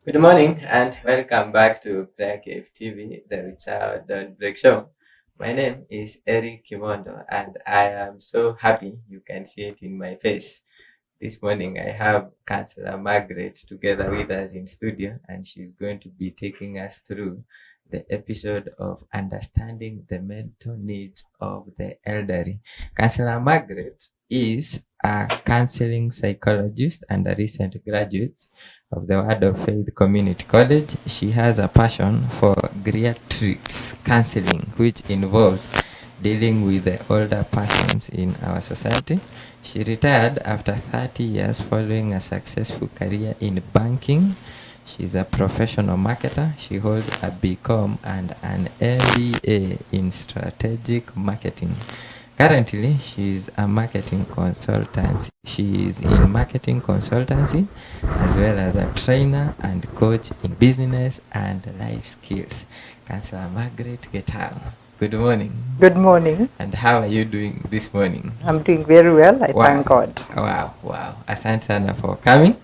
Good morning and welcome back to PrayerCaveTV, the Richard Don't Break Show. My name is Eric Kimondo and I am so happy you can see it in my face. This morning I have Counselor Margaret together with us in studio and she's going to be taking us through the episode of Understanding the Mental Needs of the Elderly. Counselor Margaret is a counseling psychologist and a recent graduate of the Word of Faith Community College. She has a passion for geriatrics counseling, which involves dealing with the older persons in our society. She retired after 30 years following a successful career in banking. She's a professional marketer. She holds a BCom and an MBA in strategic marketing. Currently, she is a marketing consultant. She is in marketing consultancy as well as a trainer and coach in business and life skills. Counselor Margaret Getao. Good morning. Good morning. And how are you doing this morning? I'm doing very well, I thank God. Wow. Asante sana for coming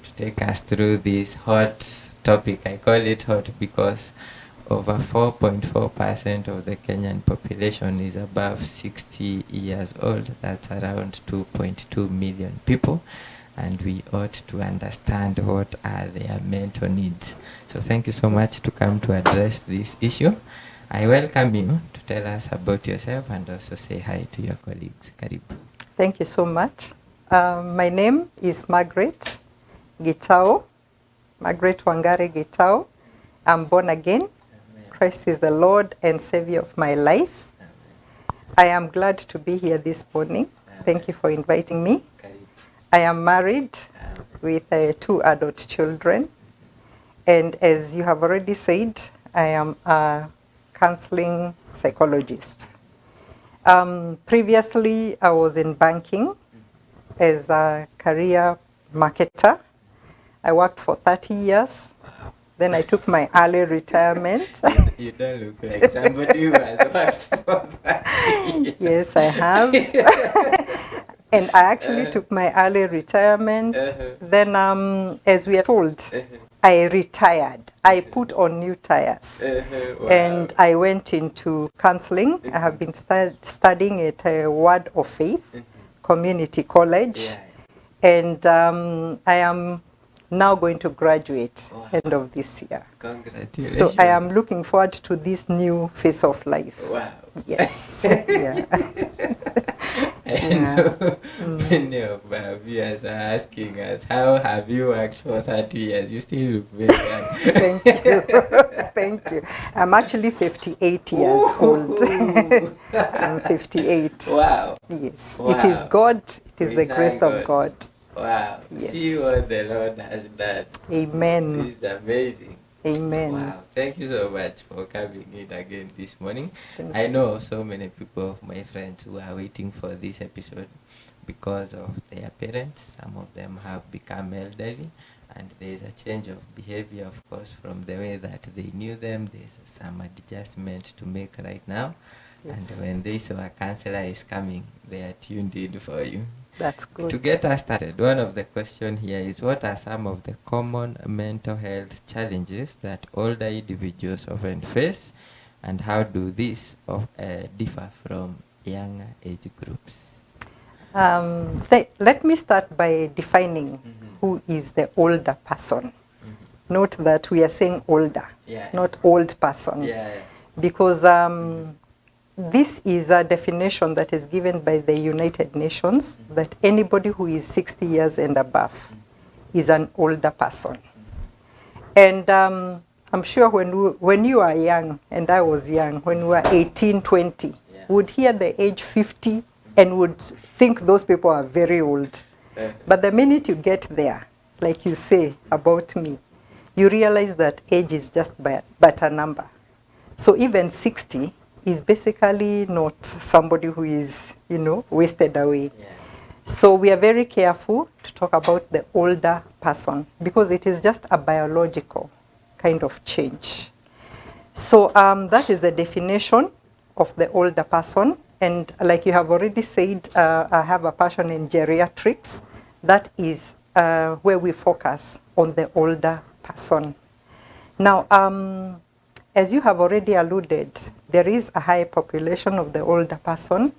to take us through this hot topic. I call it hot because over 4.4% of the Kenyan population is above 60 years old. That's around 2.2 million people. And we ought to understand what are their mental needs. So thank you so much to come to address this issue. I welcome you to tell us about yourself and also say hi to your colleagues. Karibu. Thank you so much. My name is Margaret Gitao, Margaret Wangare Gitao. I'm born again. Amen. Christ is the Lord and Savior of my life. Amen. I am glad to be here this morning. Amen. Thank you for inviting me. Karibu. I am married Amen. with 2 adult children. And as you have already said, I am a counseling psychologist. Previously, I was in banking as a career marketer. I worked for 30 years. Wow. Then I took my early retirement. You don't look like somebody who has worked for 30 years. Yes, I have. And I actually took my early retirement. Then, as we are told, I retired. I put on new tires. Wow. And I went into counseling. I have been studying at Word of Faith Community College. Yeah. And I am now going to graduate end of this year. Congratulations. So I am looking forward to this new phase of life. Wow. Yes. Yeah. I know many of our viewers are asking us, how have you worked for 30 years? You still look very young. Thank you. Thank you. I'm actually 58 years old. I'm 58. Wow. Yes. Wow. It is God. It is We the thank grace of God. God. Wow. Yes. See what the Lord has done. Amen. This is amazing. Amen. Wow. Thank you so much for coming in again this morning. Thank I you. know so many people of my friends who are waiting for this episode because of their parents. Some of them have become elderly and there is a change of behavior, of course, from the way that they knew them. There's some adjustment to make right now. Yes. And when they saw a counselor is coming, they are tuned in for you. That's good. To get us started, one of the questions here is, what are some of the common mental health challenges that older individuals often face, and how do these differ from younger age groups? Let me start by defining who is the older person. Note that we are saying older, not old person. Because this is a definition that is given by the United Nations, that anybody who is 60 years and above is an older person. And I'm sure when you are young, and I was young, when we were 18, 20, would hear the age 50 and would think those people are very old. But the minute you get there, like you say about me, you realize that age is just but a number. So even 60 is basically not somebody who is, wasted away. So we are very careful to talk about the older person because it is just a biological kind of change. So that is the definition of the older person. And like you have already said, I have a passion in geriatrics. That is where we focus on the older person. Now, as you have already alluded, there is a high population of the older person,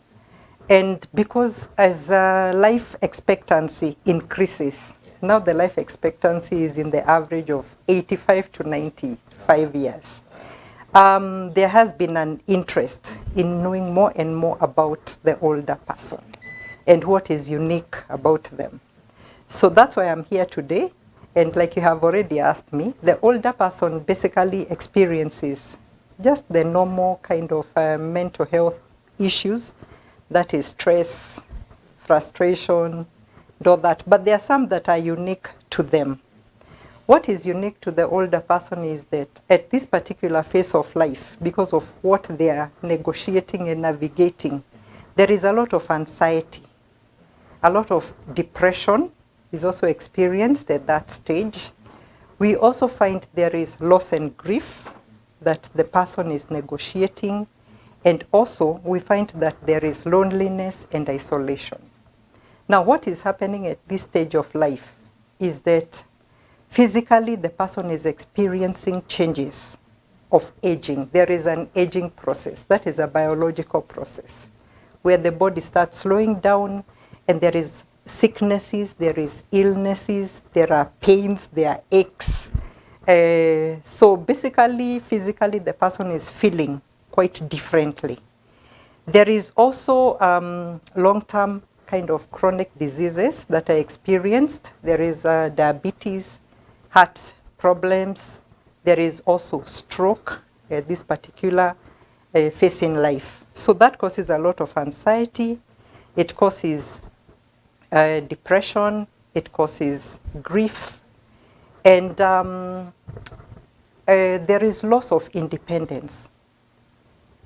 and because as life expectancy increases, now the life expectancy is in the average of 85 to 95 years. There has been an interest in knowing more and more about the older person and what is unique about them. So that's why I'm here today. And like you have already asked me, the older person basically experiences just the normal kind of mental health issues, that is stress, frustration, and all that. But there are some that are unique to them. What is unique to the older person is that at this particular phase of life, because of what they are negotiating and navigating, there is a lot of anxiety, a lot of depression is also experienced at that stage. We also find there is loss and grief that the person is negotiating, and also we find that there is loneliness and isolation. Now, what is happening at this stage of life is that physically the person is experiencing changes of aging. There is an aging process. That is a biological process where the body starts slowing down, and there is sicknesses, there is illnesses, there are pains, there are aches. So basically, physically, the person is feeling quite differently. There is also long-term kind of chronic diseases that are experienced. There is diabetes, heart problems. There is also stroke at this particular phase in life. So that causes a lot of anxiety. It causes depression. It causes grief. And there is loss of independence.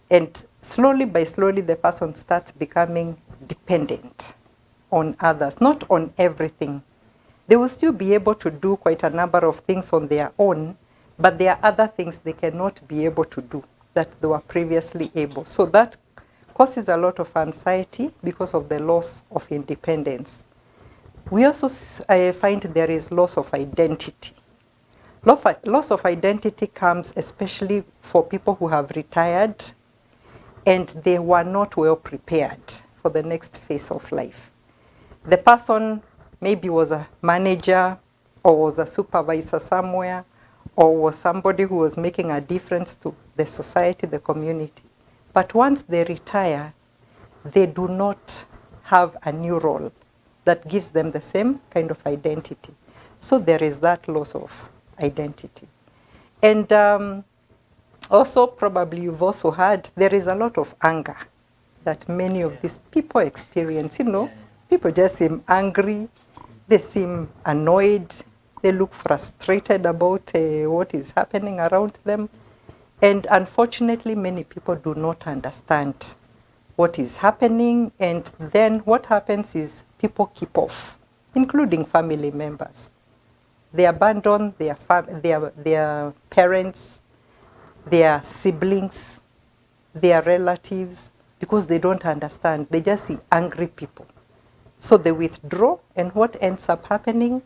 And slowly by slowly, the person starts becoming dependent on others, not on everything. They will still be able to do quite a number of things on their own, but there are other things they cannot be able to do that they were previously able. So that causes a lot of anxiety because of the loss of independence. We also find there is loss of identity. Loss of identity comes especially for people who have retired and they were not well prepared for the next phase of life. The person maybe was a manager or was a supervisor somewhere or was somebody who was making a difference to the society, the community. But once they retire, they do not have a new role that gives them the same kind of identity. So there is that loss of identity. And also, probably you've also heard, there is a lot of anger that many of these people experience. You know, people just seem angry, they seem annoyed, they look frustrated about what is happening around them. And unfortunately, many people do not understand what is happening. And then what happens is people keep off, including family members. They abandon their parents, their siblings, their relatives, because they don't understand. They just see angry people. So they withdraw, and what ends up happening?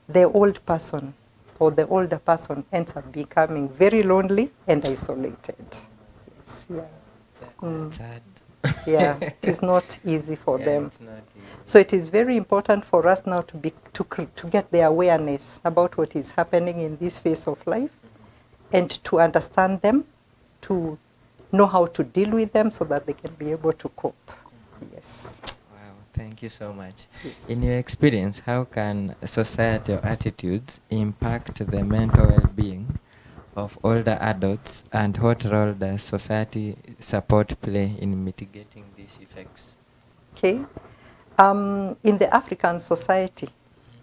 The old person or the older person ends up becoming very lonely and isolated. Yes, yeah. That's sad. Yeah, it is not easy for them. It's not easy. So it is very important for us now to get the awareness about what is happening in this phase of life, and to understand them, to know how to deal with them so that they can be able to cope. Yes. Wow, thank you so much. Yes. In your experience, how can societal attitudes impact the mental well-being of older adults, and what role does society support play in mitigating these effects? Okay. In the African society,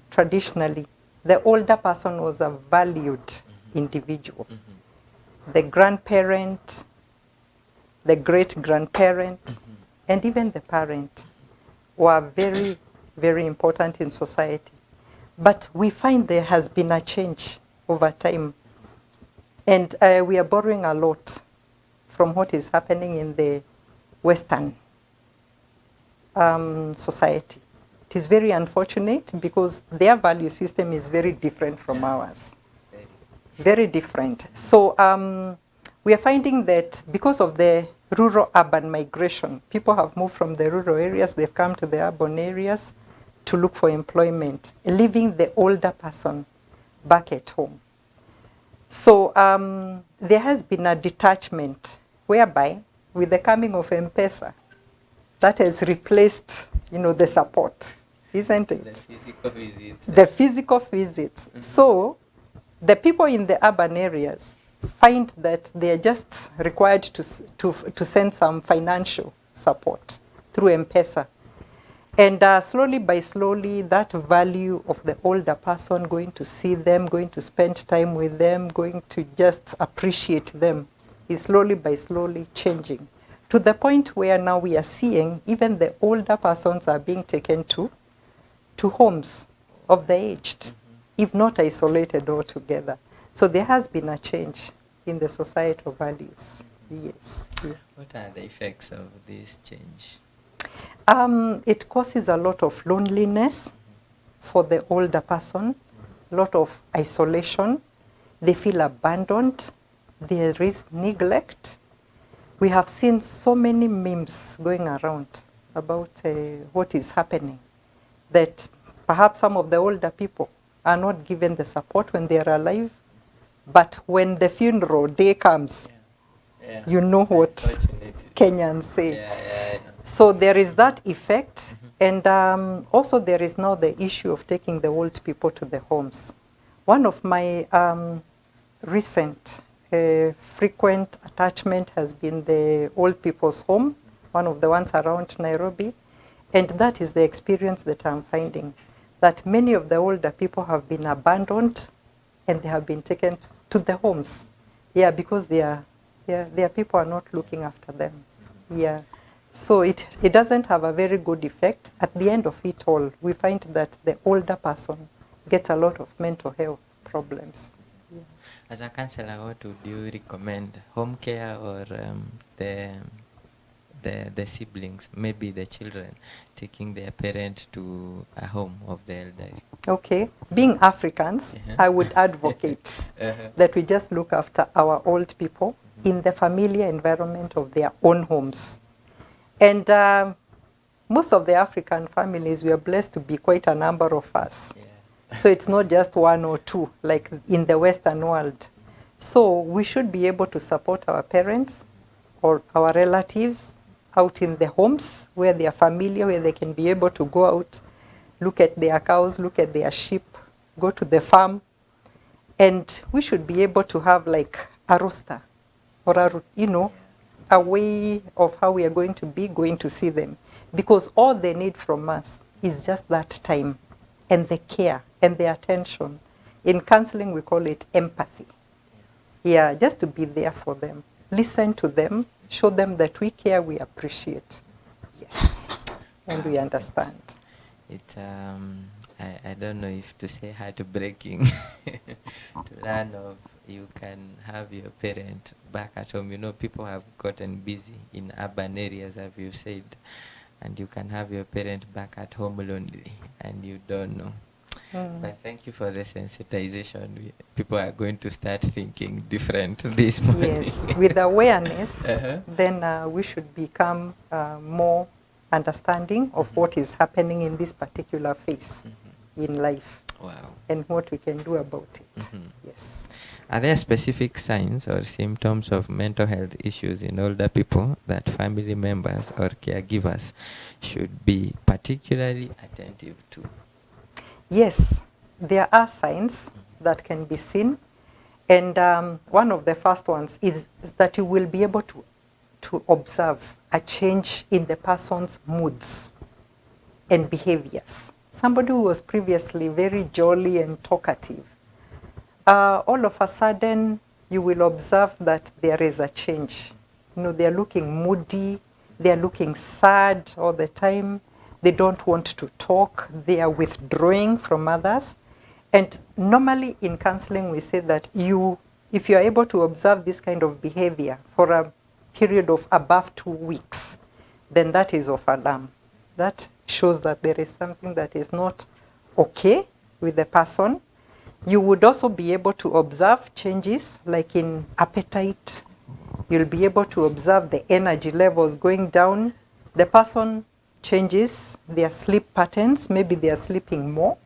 traditionally, the older person was a valued individual. The grandparent, the great-grandparent, and even the parent were very, very important in society. But we find there has been a change over time. And we are borrowing a lot from what is happening in the Western society. It is very unfortunate because their value system is very different from ours. Very different. So we are finding that because of the rural-urban migration, people have moved from the rural areas, they've come to the urban areas to look for employment, leaving the older person back at home. So there has been a detachment whereby with the coming of M-Pesa, that has replaced, the support, isn't it? The physical visits. The physical visits. So the people in the urban areas find that they are just required to send some financial support through M-Pesa. And slowly by slowly, that value of the older person, going to see them, going to spend time with them, going to just appreciate them, is slowly by slowly changing. To the point where now we are seeing even the older persons are being taken to homes of the aged, if not isolated altogether. So there has been a change in the societal values. Yes. Yeah. What are the effects of this change? It causes a lot of loneliness for the older person, a lot of isolation. They feel abandoned. There is neglect. We have seen so many memes going around about what is happening, that perhaps some of the older people are not given the support when they are alive, but when the funeral day comes, you know what Kenyans say. So there is that effect, and also there is now the issue of taking the old people to the homes. One of my recent frequent attachment has been the old people's home, one of the ones around Nairobi, and that is the experience that I'm finding, that many of the older people have been abandoned and they have been taken to the homes. Yeah, because their people are not looking after them. Yeah. So it doesn't have a very good effect. At the end of it all, we find that the older person gets a lot of mental health problems. Yeah. As a counselor, what would you recommend? Home care or the siblings, maybe the children, taking their parent to a home of the elderly? Okay. Being Africans, I would advocate that we just look after our old people in the familiar environment of their own homes. And most of the African families, we are blessed to be quite a number of us. Yeah. So it's not just one or two, like in the Western world. So we should be able to support our parents or our relatives out in the homes where they are familiar, where they can be able to go out, look at their cows, look at their sheep, go to the farm. And we should be able to have like a roster or a way of how we are going to be going to see them. Because all they need from us is just that time and the care and the attention. In counseling, we call it empathy. Yeah, just to be there for them. Listen to them, show them that we care, we appreciate. Yes, and we understand. I don't know if to say heartbreaking to learn of you can have your parent back at home. People have gotten busy in urban areas, as you said, and you can have your parent back at home lonely, and you don't know. But thank you for the sensitization. People are going to start thinking different this morning. Yes, with awareness, then we should become more understanding of what is happening in this particular phase in life. Wow. And what we can do about it. Yes. Are there specific signs or symptoms of mental health issues in older people that family members or caregivers should be particularly attentive to? Yes, there are signs that can be seen. And one of the first ones is that you will be able to observe a change in the person's moods and behaviors. Somebody who was previously very jolly and talkative, all of a sudden you will observe that there is a change. They're looking moody, they're looking sad all the time, they don't want to talk, they are withdrawing from others. And normally in counseling we say that if you are able to observe this kind of behavior for a period of above 2 weeks, then that is of alarm. That shows that there is something that is not okay with the person. You would also be able to observe changes like in appetite. You'll be able to observe the energy levels going down. The person changes their sleep patterns. Maybe they are sleeping more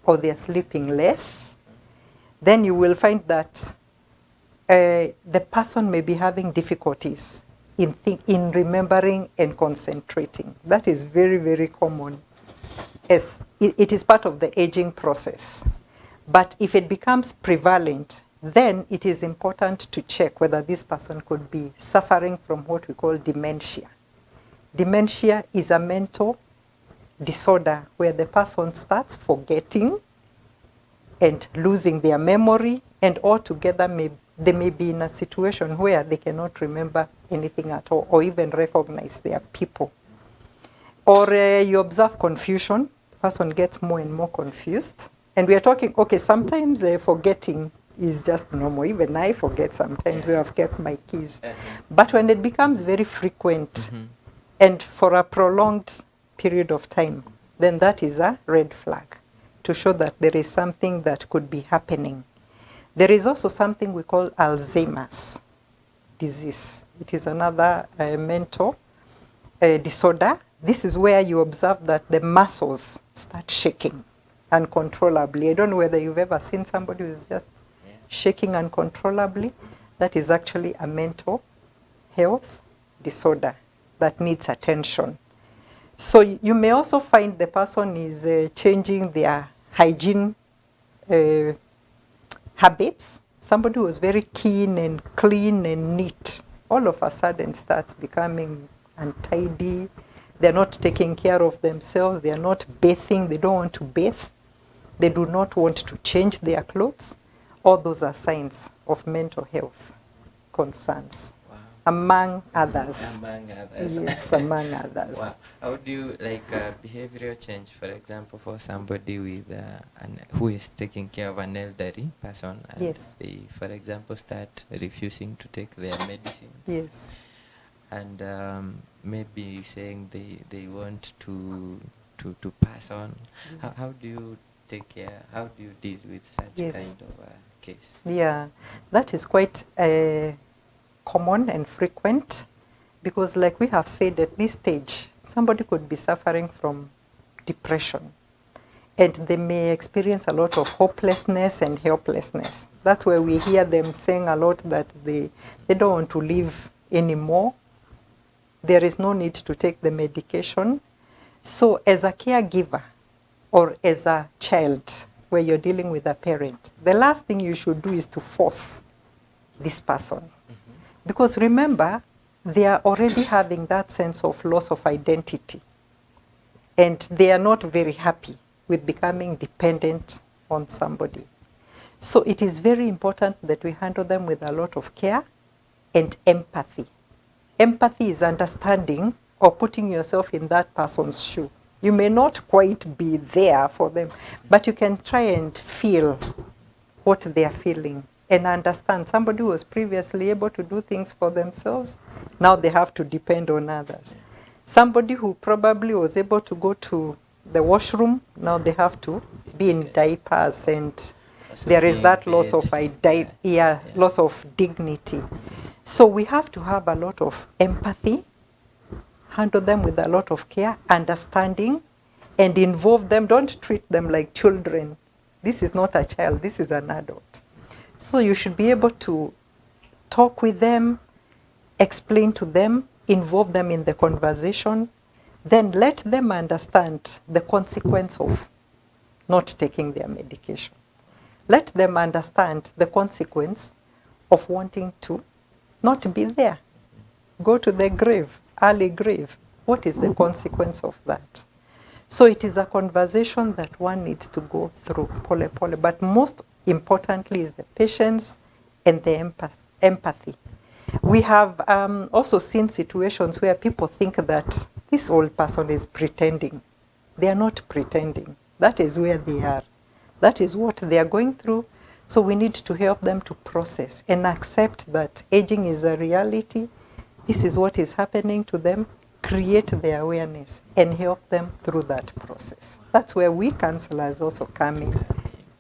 or they are sleeping less. Then you will find that the person may be having difficulties in remembering and concentrating. That is very, very common. As it is part of the aging process. But if it becomes prevalent, then it is important to check whether this person could be suffering from what we call dementia. Dementia is a mental disorder where the person starts forgetting and losing their memory, and altogether they may be in a situation where they cannot remember anything at all or even recognize their people. Or you observe confusion. The person gets more and more confused. And we are talking, okay, sometimes forgetting is just normal. Even I forget sometimes where I've kept my keys. But when it becomes very frequent and for a prolonged period of time, then that is a red flag to show that there is something that could be happening. There is also something we call Alzheimer's disease. It is another mental disorder. This is where you observe that the muscles start shaking uncontrollably. I don't know whether you've ever seen somebody who's just shaking uncontrollably. That is actually a mental health disorder that needs attention. So you may also find the person is changing their hygiene habits. Somebody who was very keen and clean and neat, all of a sudden starts becoming untidy. They're not taking care of themselves. They are not bathing. They don't want to bathe. They do not want to change their clothes. All those are signs of mental health concerns. Wow. Among others. Among others. Yes, among others. Wow. How do you like behavioral change, for example, for somebody with who is taking care of an elderly person, and yes. they, for example, start refusing to take their medicines. Yes. And maybe saying they want to pass on. How do you take care? How do you deal with such yes. kind of case? Yeah, that is quite common and frequent because, like we have said, at this stage, somebody could be suffering from depression and they may experience a lot of hopelessness and helplessness. That's where we hear them saying a lot that they don't want to live anymore. There is no need to take the medication. So as a caregiver or as a child where you're dealing with a parent, the last thing you should do is to force this person. Because remember, they are already having that sense of loss of identity. And they are not very happy with becoming dependent on somebody. So it is very important that we handle them with a lot of care and empathy. Empathy is understanding or putting yourself in that person's shoe. You may not quite be there for them, but you can try and feel what they are feeling and understand. Somebody who was previously able to do things for themselves, now they have to depend on others. Somebody who probably was able to go to the washroom, now they have to be in diapers, and there is that loss of loss of dignity. So we have to have a lot of empathy, handle them with a lot of care, understanding, and involve them. Don't treat them like children. This is not a child, this is an adult. So you should be able to talk with them, explain to them, involve them in the conversation, then let them understand the consequence of not taking their medication. Let them understand the consequence of wanting to not be there. Go to the grave, early grave. What is the consequence of that? So it is a conversation that one needs to go through, pole pole. But most importantly is the patience and the empathy. We have also seen situations where people think that this old person is pretending. They are not pretending. That is where they are. That is what they are going through. So we need to help them to process and accept that aging is a reality. This is what is happening to them. Create their awareness and help them through that process. That's where we counselors also come in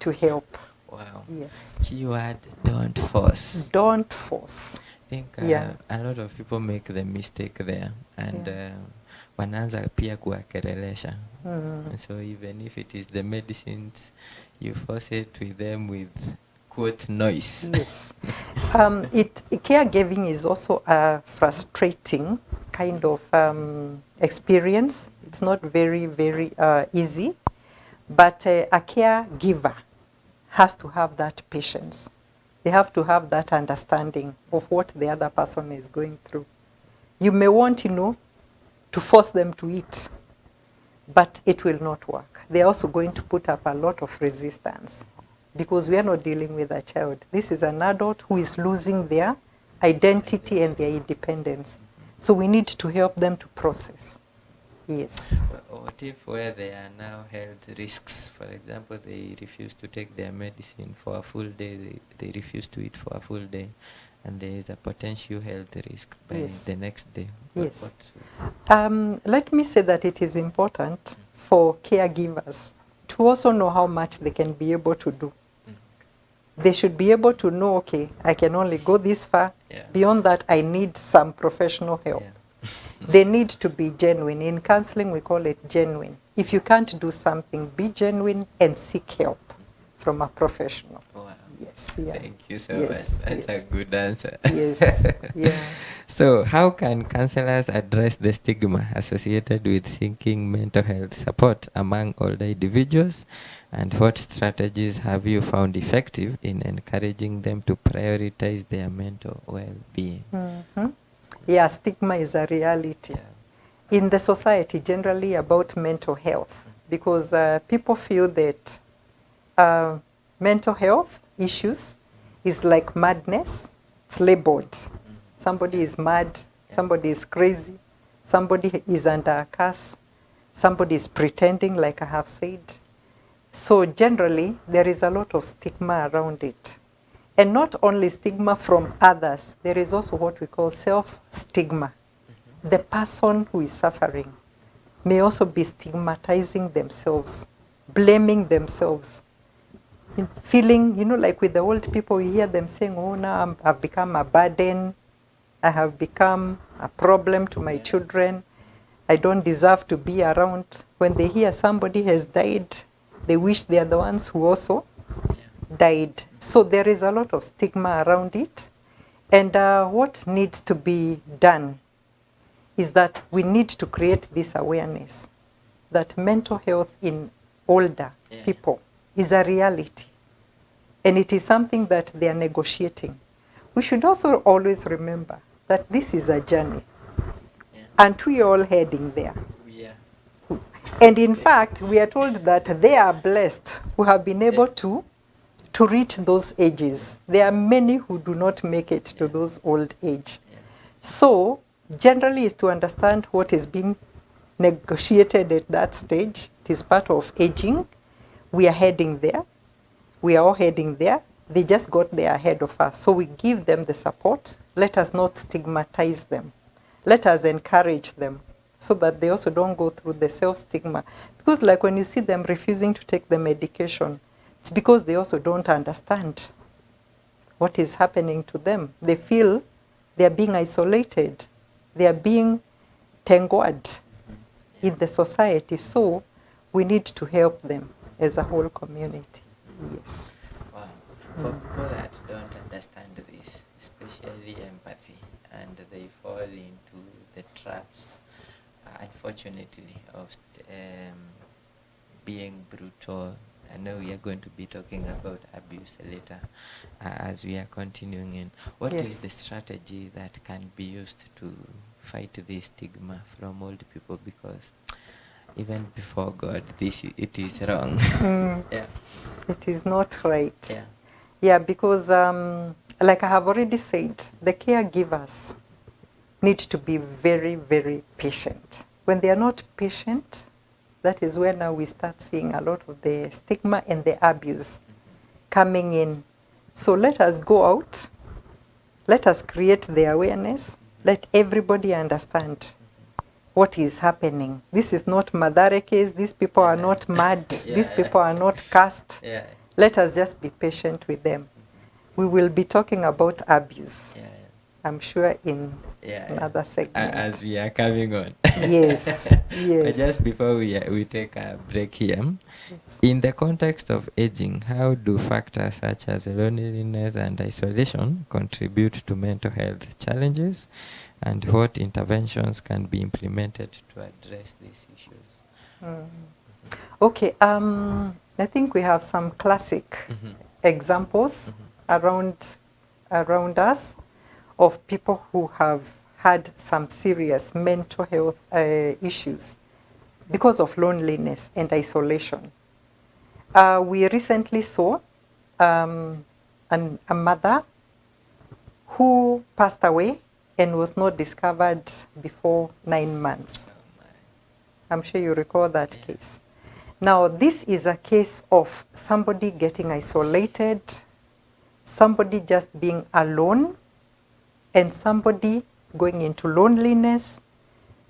to help. Wow. Yes. Keyword, don't force. Don't force. I think a lot of people make the mistake there, and wanaanza pia kuwakelelesha. So even if it is the medicines, you force it with them with quote noise. Yes. Caregiving is also a frustrating kind of experience. It's not very, very easy, but a caregiver has to have that patience. They have to have that understanding of what the other person is going through. You may want, to force them to eat, but it will not work. They're also going to put up a lot of resistance because we are not dealing with a child. This is an adult who is losing their identity and their independence. So we need to help them to process. Yes. What if where they are now health risks? For example, they refuse to take their medicine for a full day, they refuse to eat for a full day, and there is a potential health risk by the next day. Yes. Let me say that it is important for caregivers to also know how much they can be able to do. They should be able to know, okay, I can only go this far. Beyond that, I need some professional help. They need to be genuine. In counseling, we call it genuine. If you can't do something, be genuine and seek help from a professional. Wow. Yes. Thank you so much. That's a good answer. Yes. So how can counselors address the stigma associated with seeking mental health support among older individuals? And what strategies have you found effective in encouraging them to prioritize their mental well-being? Yeah, stigma is a reality in the society generally about mental health, because people feel that mental health issues is like madness. It's labeled. Somebody is mad, somebody is crazy, somebody is under a curse, somebody is pretending, like I have said. So generally, there is a lot of stigma around it. And not only stigma from others, there is also what we call self-stigma. The person who is suffering may also be stigmatizing themselves, blaming themselves, feeling, like with the old people, we hear them saying, oh, now I've become a burden, I have become a problem to my children, I don't deserve to be around. When they hear somebody has died, they wish they are the ones who also died. So there is a lot of stigma around it. And what needs to be done is that we need to create this awareness that mental health in older people is a reality. And it is something that they are negotiating. We should also always remember that this is a journey. And we are all heading there. And in fact, we are told that they are blessed who have been able to reach those ages. There are many who do not make it to those old age. So generally is to understand what is being negotiated at that stage. It is part of aging. We are heading there. We are all heading there. They just got there ahead of us. So we give them the support. Let us not stigmatize them. Let us encourage them so that they also don't go through the self-stigma. Because like when you see them refusing to take the medication, it's because they also don't understand what is happening to them. They feel they are being isolated. They are being tangled in the society. So we need to help them as a whole community. Yes. Wow. For people that don't understand this, especially empathy, and they fall into the traps, unfortunately, of being brutal. I know we are going to be talking about abuse later as we are continuing in. What is the strategy that can be used to fight this stigma from old people? Because even before God, it is wrong. It is not right. Because like I have already said, the caregivers need to be very, very patient. When they are not patient, that is where now we start seeing a lot of the stigma and the abuse coming in. So let us go out. Let us create the awareness. Let everybody understand what is happening. This is not Madare case. These people are not mad. These people are not cursed. Let us just be patient with them. We will be talking about abuse. I'm sure in another segment. As we are coming on. Yes, yes. But just before we take a break here, in the context of aging, how do factors such as loneliness and isolation contribute to mental health challenges, and what interventions can be implemented to address these issues? Okay, I think we have some classic examples around us of people who have had some serious mental health issues because of loneliness and isolation. We recently saw a mother who passed away and was not discovered before 9 months. I'm sure you recall that case. Now, this is a case of somebody getting isolated, somebody just being alone, and somebody going into loneliness,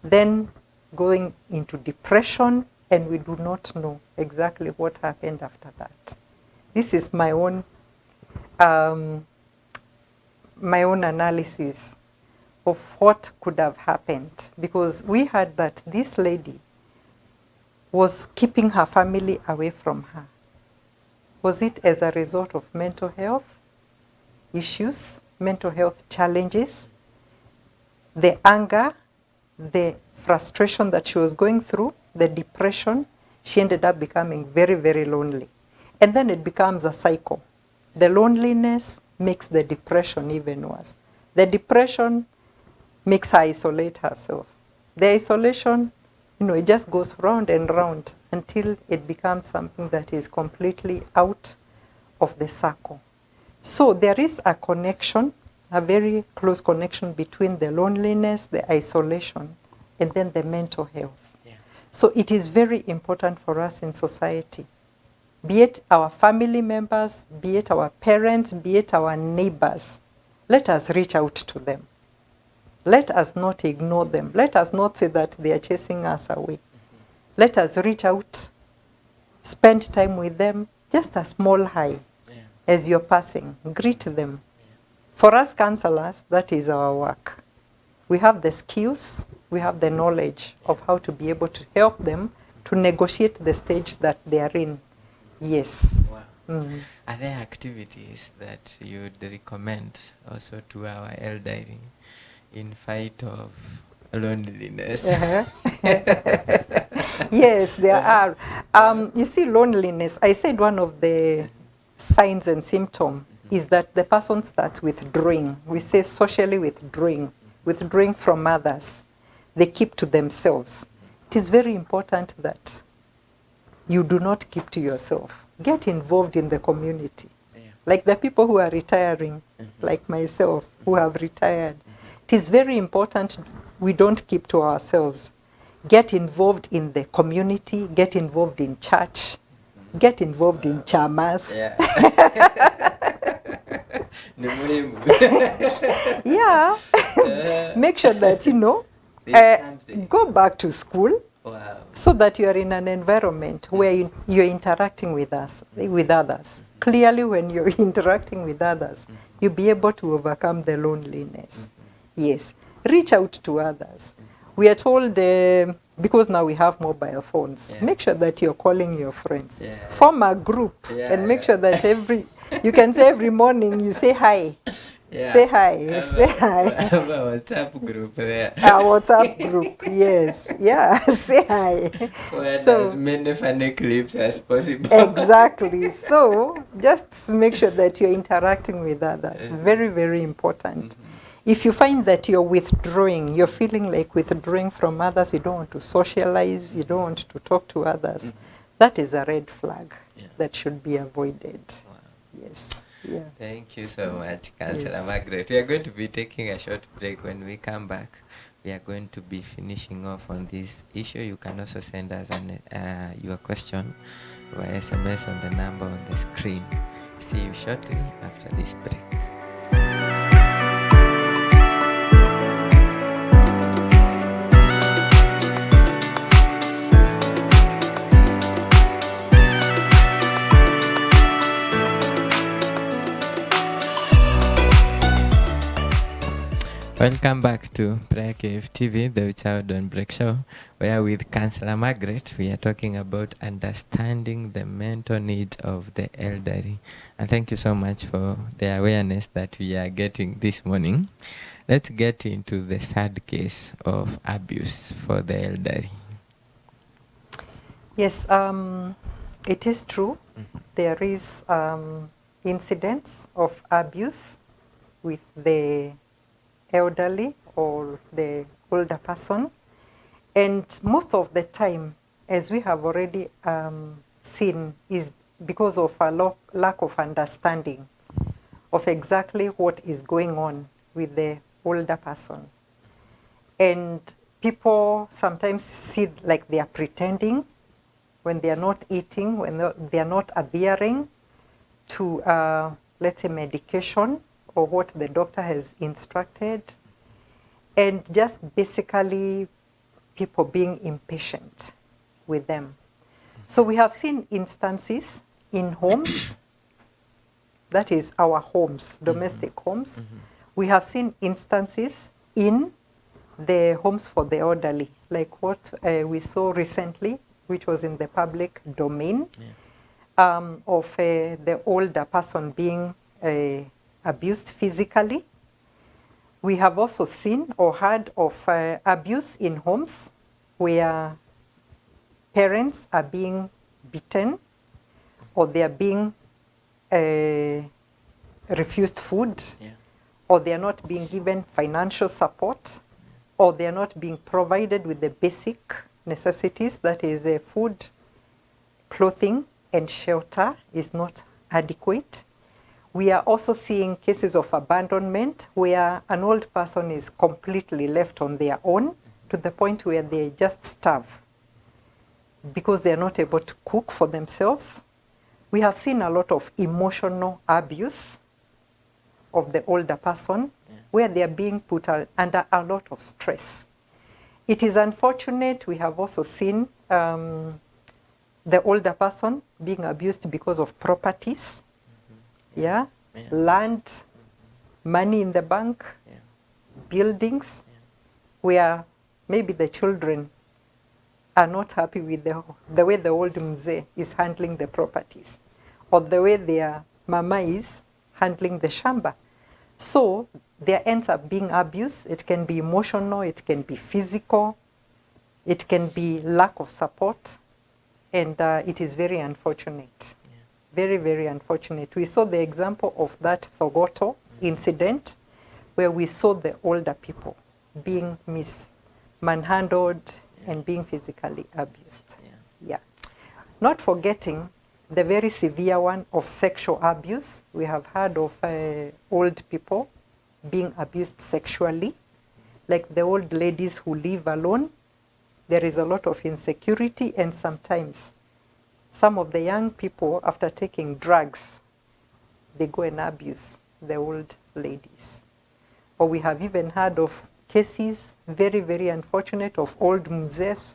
then going into depression, and we do not know exactly what happened after that. This is my own analysis of what could have happened, because we heard that this lady was keeping her family away from her. Was it as a result of mental health issues, mental health challenges, the anger, the frustration that she was going through, the depression? She ended up becoming very, very lonely. And then it becomes a cycle. The loneliness makes the depression even worse. The depression makes her isolate herself. The isolation, it just goes round and round until it becomes something that is completely out of the circle. So there is a connection, a very close connection between the loneliness, the isolation, and then the mental health. Yeah. So it is very important for us in society, be it our family members, be it our parents, be it our neighbors. Let us reach out to them. Let us not ignore them. Let us not say that they are chasing us away. Let us reach out, spend time with them, just a small hi. As you're passing, greet them. For us counselors, that is our work. We have the skills, we have the knowledge of how to be able to help them to negotiate the stage that they are in. Yes. Wow. Are there activities that you would recommend also to our elderly in fight of loneliness? Yes, there are. You see, loneliness, I said one of the signs and symptoms is that the person starts withdrawing. We say socially withdrawing from others. They keep to themselves. It is very important that you do not keep to yourself. Get involved in the community. Like the people who are retiring, like myself, who have retired. It is very important we don't keep to ourselves. Get involved in the community, get involved in church, get involved in chamas. Yeah. Make sure that, go back to school. Wow. So that you are in an environment where you're interacting with others. Clearly, when you're interacting with others, you'll be able to overcome the loneliness. Yes. Reach out to others. We are told, because now we have mobile phones, make sure that you're calling your friends. Form a group and make sure that you can say every morning you say hi. Say hi. Say hi. I have a WhatsApp group there. A WhatsApp group, yes. Yeah, say hi. Where as many funny clips as possible. Exactly. So just make sure that you're interacting with others. Very, very important. If you find that you're withdrawing, you're feeling like withdrawing from others, you don't want to socialize, you don't want to talk to others, that is a red flag that should be avoided. Wow. Yes. Yeah. Thank you so much, Councillor Margaret. We are going to be taking a short break. When we come back, we are going to be finishing off on this issue. You can also send us your question via SMS on the number on the screen. See you shortly after this break. Welcome back to Prayer Cave TV, the Child on Break show, where with Councillor Margaret we are talking about understanding the mental needs of the elderly. And thank you so much for the awareness that we are getting this morning. Let's get into the sad case of abuse for the elderly. Yes, it is true. There is incidents of abuse with the elderly or the older person. And most of the time, as we have already seen, is because of a lack of understanding of exactly what is going on with the older person. And people sometimes see like they are pretending when they are not eating, when they are not adhering to, let's say, medication or what the doctor has instructed, and just basically people being impatient with them. So we have seen instances in homes, that is our homes, domestic homes. We have seen instances in the homes for the elderly, like what we saw recently, which was in the public domain, of the older person being abused physically. We have also seen or heard of abuse in homes where parents are being beaten or they are being refused food, or they are not being given financial support, or they are not being provided with the basic necessities, that is food, clothing, and shelter is not adequate. We are also seeing cases of abandonment where an old person is completely left on their own to the point where they just starve because they are not able to cook for themselves. We have seen a lot of emotional abuse of the older person where they are being put under a lot of stress. It is unfortunate. We have also seen the older person being abused because of properties, land, money in the bank, buildings, where maybe the children are not happy with the way the old mzee is handling the properties, or the way their mama is handling the shamba. So there ends up being abuse. It can be emotional, it can be physical, it can be lack of support, and it is very unfortunate. Very, very unfortunate. We saw the example of that Thogoto incident where we saw the older people being manhandled and being physically abused. Not forgetting the very severe one of sexual abuse. We have heard of old people being abused sexually, like the old ladies who live alone. There is a lot of insecurity, and sometimes some of the young people, after taking drugs, they go and abuse the old ladies. Or we have even heard of cases, very, very unfortunate, of old mzes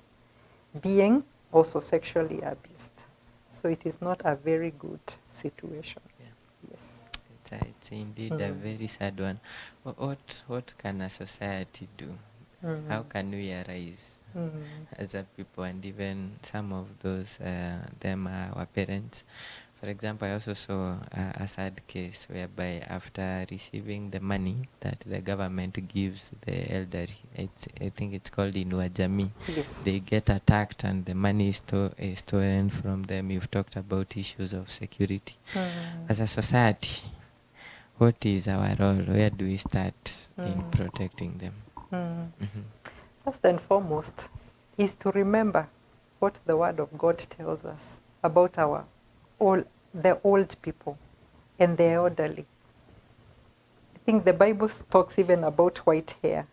being also sexually abused. So it is not a very good situation. Yes. It's indeed a very sad one. What can a society do? How can we arise as a people, and even some of those them are our parents? For example, I also saw a sad case whereby after receiving the money that the government gives the elderly, I think it's called Inua Jamii, they get attacked and the money is stolen from them. You've talked about issues of security. As a society, what is our role? Where do we start in protecting them? First and foremost is to remember what the Word of God tells us about the old people and the elderly. I think the Bible talks even about white hair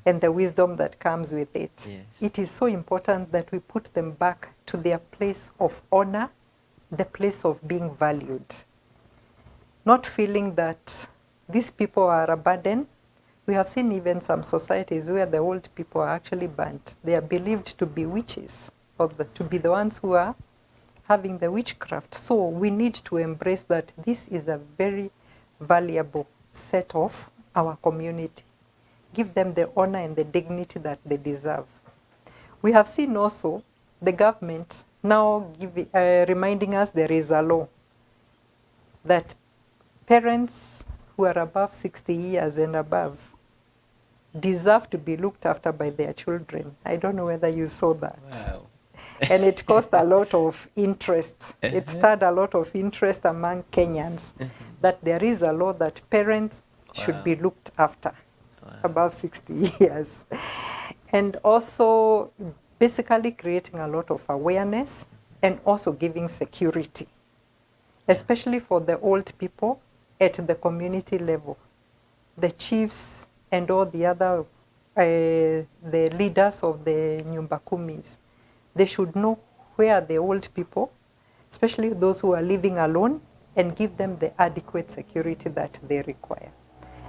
and the wisdom that comes with it. It is so important that we put them back to their place of honor, the place of being valued. Not feeling that these people are a burden. We have seen even some societies where the old people are actually burnt. They are believed to be witches, or to be the ones who are having the witchcraft. So we need to embrace that this is a very valuable set of our community. give them the honor and the dignity that they deserve. We have seen also the government now reminding us there is a law that parents who are above 60 years and above deserve to be looked after by their children. I don't know whether you saw that. Wow. And it caused a lot of interest. It stirred a lot of interest among Kenyans that there is a law that parents should be looked after above 60 years. And also basically creating a lot of awareness and also giving security, especially for the old people at the community level. The chiefs and all the other the leaders of the Nyumba Kumis, they should know where the old people, especially those who are living alone, and give them the adequate security that they require.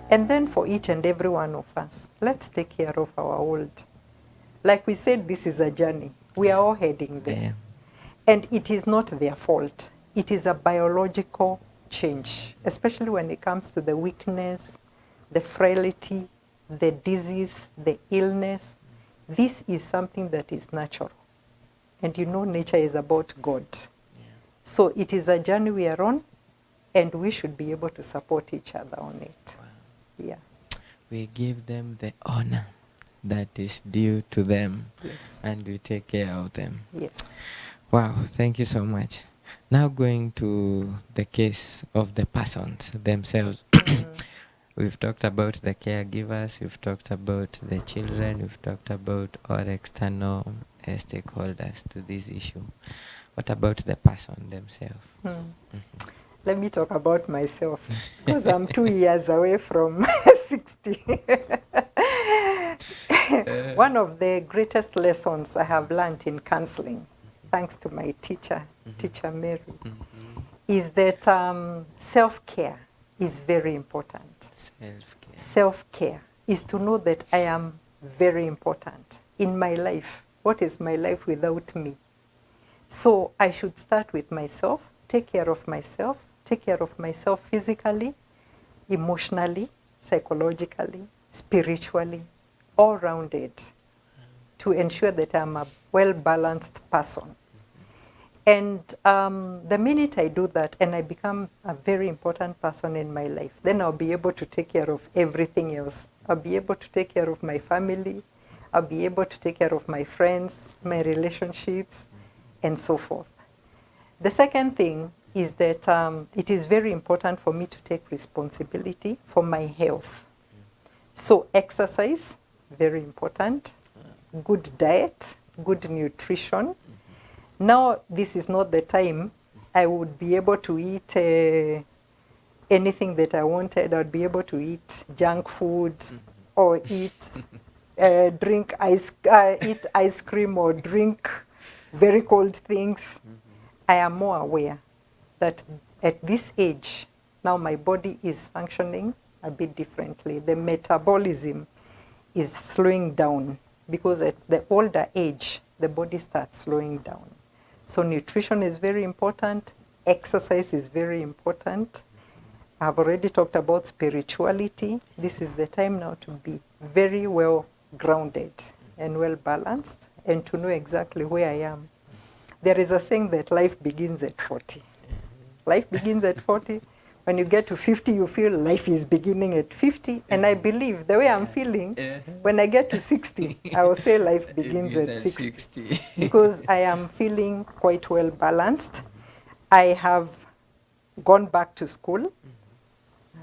And then for each and every one of us, let's take care of our old. Like we said, this is a journey. We are all heading there. Yeah. And it is not their fault. It is a biological change, especially when it comes to the weakness, the frailty, the disease, the illness. This is something that is natural. And you know, nature is about God. Yeah. So it is a journey we are on, and we should be able to support each other on it. Wow. Yeah. We give them the honor that is due to them. Yes. And we take care of them. Yes. Wow, thank you so much. Now going to the case of the persons themselves. We've talked about the caregivers, we've talked about the children, we've talked about our external stakeholders to this issue. What about the person themselves? Let me talk about myself, because I'm 2 years away from 60. One of the greatest lessons I have learned in counseling, thanks to my teacher, Teacher Mary, is that self-care is very important. Self-care. Self-care is to know that I am very important in my life. What is my life without me? So I should start with myself, take care of myself physically, emotionally, psychologically, spiritually, all-rounded, to ensure that I'm a well-balanced person. And the minute I do that and I become a very important person in my life, then I'll be able to take care of everything else. I'll be able to take care of my family. I'll be able to take care of my friends, my relationships, and so forth. The second thing is that it is very important for me to take responsibility for my health. So exercise, very important. Good diet, good nutrition. Now, this is not the time I would be able to eat anything that I wanted. I would be able to eat junk food or eat ice cream or drink very cold things. I am more aware that at this age, now my body is functioning a bit differently. The metabolism is slowing down because at the older age, the body starts slowing down. So nutrition is very important. Exercise is very important. I've already talked about spirituality. This is the time now to be very well grounded and well balanced and to know exactly where I am. There is a saying that life begins at 40. Life begins at 40. When you get to 50, you feel life is beginning at 50. And I believe the way I'm feeling, when I get to 60, I will say life begins at 60. Because I am feeling quite well balanced. I have gone back to school.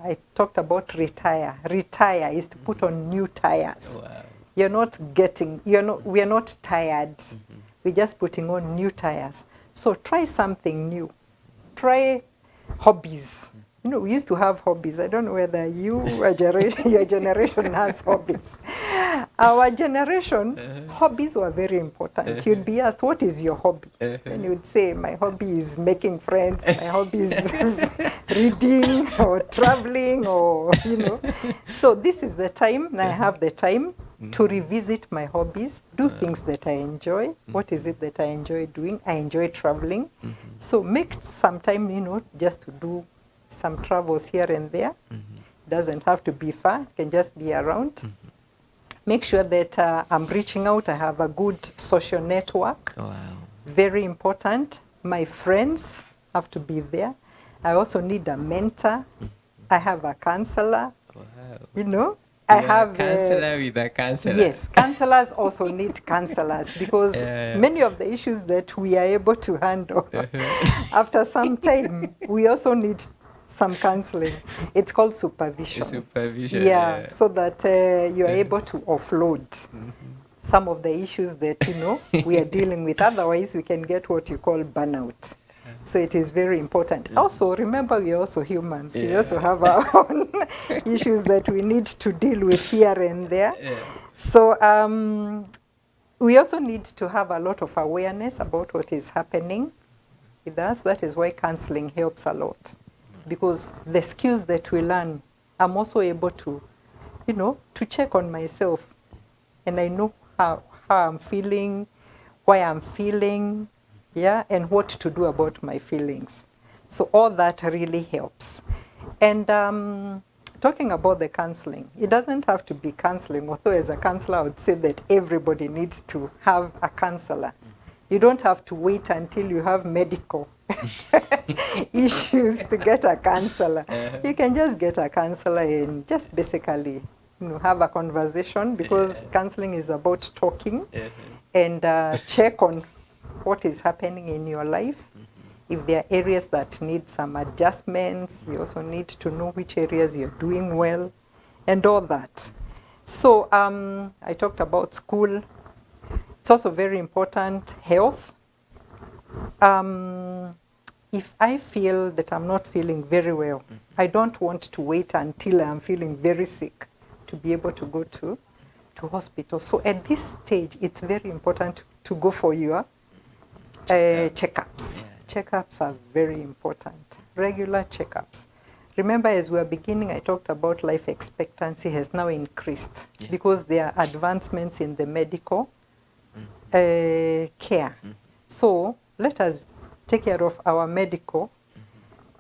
I talked about retire. Retire is to put on new tires. Wow. We are not tired. We're just putting on new tires. So try something new. Try hobbies. You know, we used to have hobbies. I don't know whether your generation has hobbies. Our generation, hobbies were very important. You'd be asked, what is your hobby? And you'd say, my hobby is making friends. My hobby is reading or traveling or, you know. So this is the time, I have the time to revisit my hobbies, do things that I enjoy. What is it that I enjoy doing? I enjoy traveling. So make some time, you know, just to do some travels here and there. Doesn't have to be far, it can just be around. Make sure that I'm reaching out. I have a good social network. Wow. Very important. My friends have to be there. I also need a mentor. I have a counselor. Wow. You know, I have a counselor with a counselor. Yes, counselors also need counselors because many of the issues that we are able to handle after some time, we also need some counseling. It's called supervision. Supervision. Yeah, so that you are able to offload some of the issues that we are dealing with. Otherwise, we can get what you call burnout. So it is very important. Also, remember, we are also humans. We also have our own issues that we need to deal with here and there. So we also need to have a lot of awareness about what is happening with us. That is why counseling helps a lot. Because the skills that we learn, I'm also able to, to check on myself. And I know how I'm feeling, why I'm feeling, and what to do about my feelings. So all that really helps. And talking about the counseling, it doesn't have to be counseling, although as a counselor I would say that everybody needs to have a counselor. You don't have to wait until you have medical issues to get a counselor. You can just get a counselor and just basically have a conversation, because counseling is about talking and check on what is happening in your life. If there are areas that need some adjustments, you also need to know which areas you're doing well and all that. So I talked about school. It's also very important, health. If I feel that I'm not feeling very well, I don't want to wait until I'm feeling very sick to be able to go to hospital. So at this stage, it's very important to go for your checkups. Checkups are very important. Regular checkups. Remember, as we were beginning, I talked about life expectancy has now increased because there are advancements in the medical care. So let us take care of our medical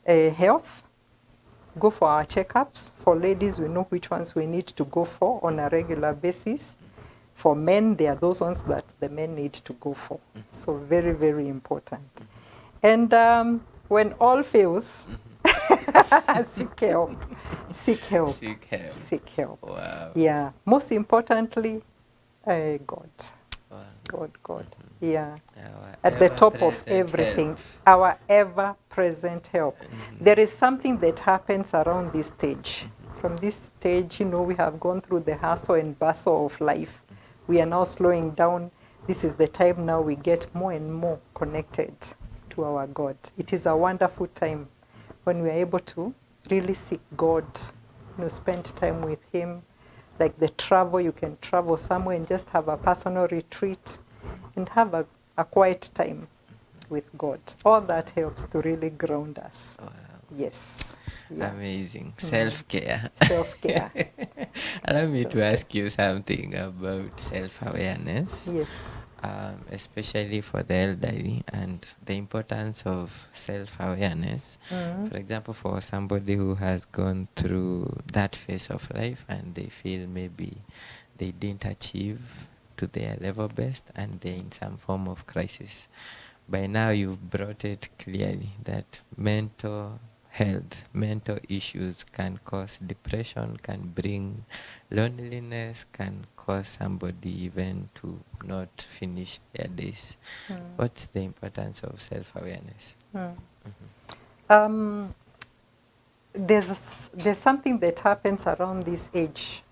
health. Go for our checkups. For ladies, we know which ones we need to go for on a regular basis. For men, there are those ones that the men need to go for. So very, very important. And when all fails, seek help. Seek help. Seek help. Seek help. Wow. Yeah. Most importantly, God. Wow. God. Yeah. At the top of everything, our ever-present help. There is something that happens around this stage. From this stage, we have gone through the hustle and bustle of life. We are now slowing down. This is the time now we get more and more connected to our God. It is a wonderful time when we are able to really seek God, spend time with Him. Like the travel, you can travel somewhere and just have a personal retreat and have a quiet time with God. All that helps to really ground us. Wow. Yes. Yeah. Amazing. Self-care. Self-care. Allow me to ask you something about self-awareness. Yes. Especially for the elderly, and the importance of self-awareness. For example, for somebody who has gone through that phase of life and they feel maybe they didn't achieve to their level best and they're in some form of crisis. By now you've brought it clearly that mental health, mental issues can cause depression, can bring loneliness, can cause somebody even to not finish their days. What's the importance of self-awareness? There's something that happens around this age,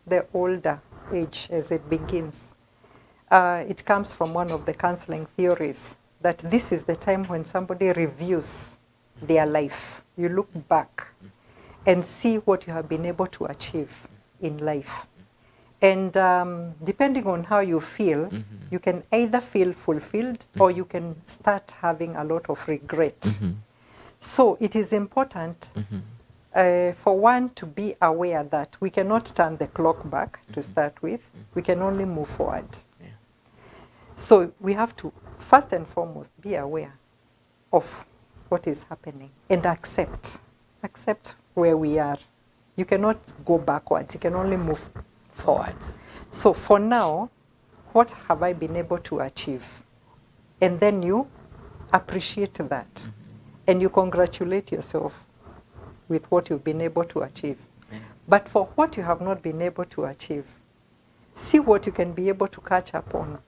the older age as it begins. It comes from one of the counseling theories that this is the time when somebody reviews their life. You look back and see what you have been able to achieve in life. And depending on how you feel, you can either feel fulfilled or you can start having a lot of regret. So it is important for one to be aware that we cannot turn the clock back to start with. We can only move forward. So we have to, first and foremost, be aware of what is happening and accept where we are. You cannot go backwards. You can only move forwards. So for now, what have I been able to achieve? And then you appreciate that. And you congratulate yourself with what you've been able to achieve. But for what you have not been able to achieve, see what you can be able to catch up on.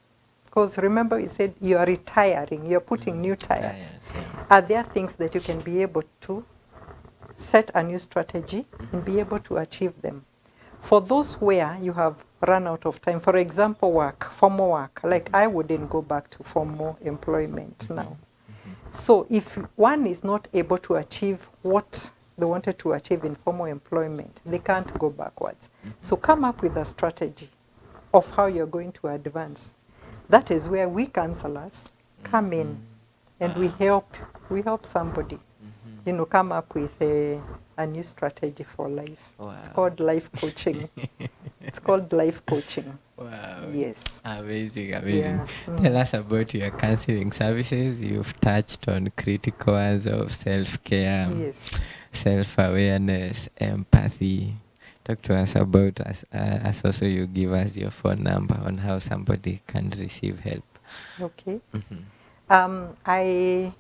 Because remember, you said you are retiring, you're putting new tires. Are there things that you can be able to set a new strategy and be able to achieve them? For those where you have run out of time, for example, work, formal work, like I wouldn't go back to formal employment now. So if one is not able to achieve what they wanted to achieve in formal employment, they can't go backwards. So come up with a strategy of how you're going to advance. That is where we counselors come in and we help somebody, you know, come up with a new strategy for life. Wow. It's called life coaching. It's called life coaching. Wow. Yes. Amazing, amazing. Yeah. Tell us about your counseling services. You've touched on critical ones of self-care, yes, self-awareness, empathy. Talk to us about as also you give us your phone number on how somebody can receive help. Okay. I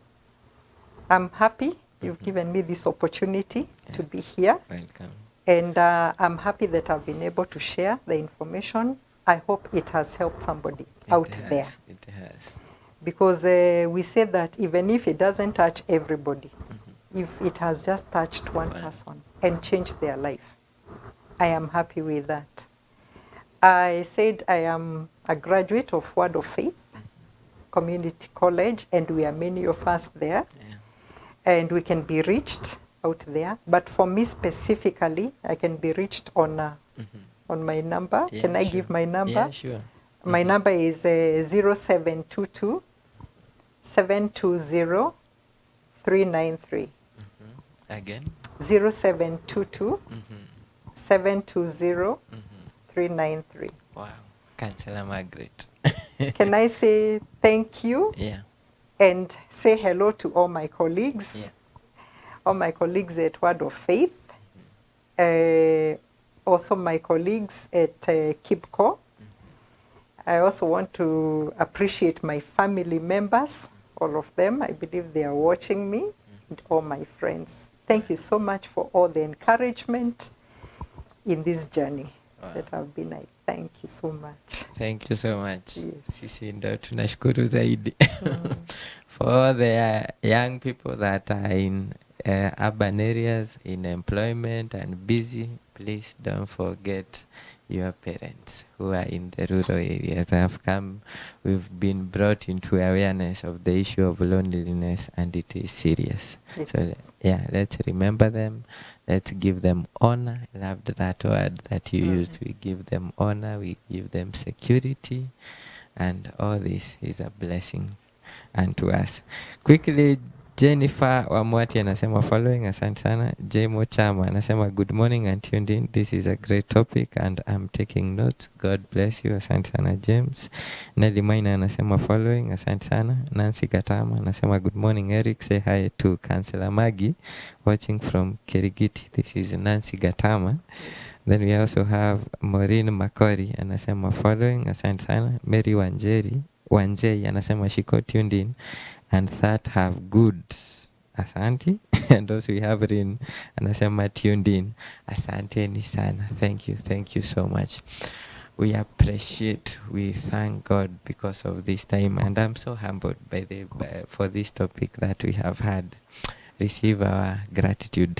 am happy you've given me this opportunity to be here. Welcome. And I'm happy that I've been able to share the information. I hope it has helped somebody out there. It has. Because we say that even if it doesn't touch everybody, if it has just touched one person and changed their life, I am happy with that. I said I am a graduate of Word of Faith Community College, and we are many of us there. Yeah. And we can be reached out there. But for me specifically, I can be reached on my number. Yeah, can I give my number? Yeah, sure. My number is 0722 720 393. Again? 0722 720 393. Wow. Counselor Margaret. Can I say thank you? Yeah. And say hello to all my colleagues. Yeah. All my colleagues at Word of Faith. Also my colleagues at KIPCO. I also want to appreciate my family members, all of them. I believe they are watching me, and all my friends. Thank you so much for all the encouragement in this journey that I've been. I thank you so much. Thank you so much. Yes. Sisi ndo tunashukuru zaidi. For all the young people that are in urban areas, in employment and busy, please don't forget your parents who are in the rural areas. We've been brought into awareness of the issue of loneliness, and it is serious. Yeah, let's remember them. Let's give them honor. I loved that word that you used. We give them honor, we give them security, and all this is a blessing unto us. Quickly, Jennifer Wamwati anasema following, asante sana. Jemo Chama anasema good morning and tuned in. This is a great topic and I'm taking notes. God bless you. Asante sana James. Nelly Maina anasema following, asante sana. Nancy Gatama anasema good morning Eric. Say hi to Councillor Maggie watching from Kirigiti. This is Nancy Gatama. Then we also have Maureen Makori anasema following, asante sana. Mary Wanjei anasema she got tuned in and that have good. Asante. And also we have Rin anasema tuned in. Asante ni sana. Thank you so much. We appreciate, we thank God because of this time, and I'm so humbled for this topic that we have had. Receive our gratitude.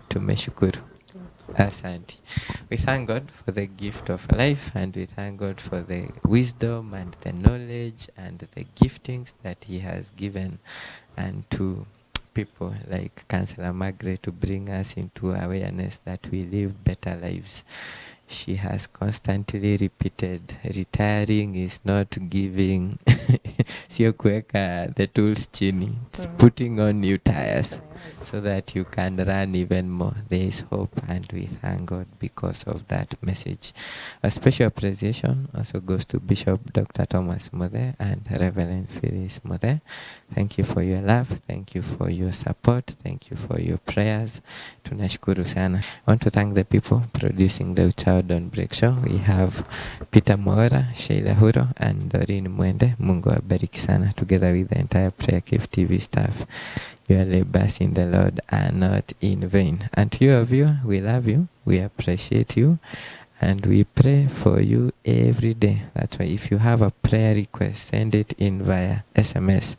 Tumeshukuru. Asante. We thank God for the gift of life, and we thank God for the wisdom and the knowledge and the giftings that He has given, and to people like Councillor Margaret to bring us into awareness that we live better lives. She has constantly repeated, retiring is not giving sio kuweka the tools chini, it's putting on new tires. so that you can run even more. There is hope, and we thank God because of that message. A special appreciation also goes to Bishop Dr. Thomas Mothe and Reverend Phyllis Mothe. Thank you for your love. Thank you for your support. Thank you for your prayers. Tunashukuru sana. I want to thank the people producing the Child Don't Break show. We have Peter Moora, Sheila Huro, and Doreen Mwende. Mungu abariki sana, together with the entire Prayer Cave TV staff. Your labors in the Lord are not in vain. And to you, viewer, we love you. We appreciate you. And we pray for you every day. That's why if you have a prayer request, send it in via SMS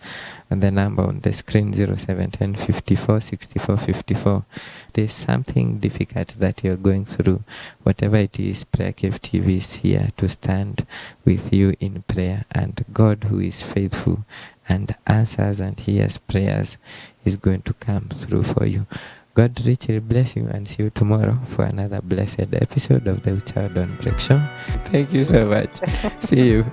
on the number on the screen, 0710 54 64 54. There's something difficult that you're going through. Whatever it is, Prayer Cave TV is here to stand with you in prayer. And God, who is faithful and answers and hears prayers, is going to come through for you. God richly bless you, and see you tomorrow for another blessed episode of the Child Don't Break show. Thank you so much. See you.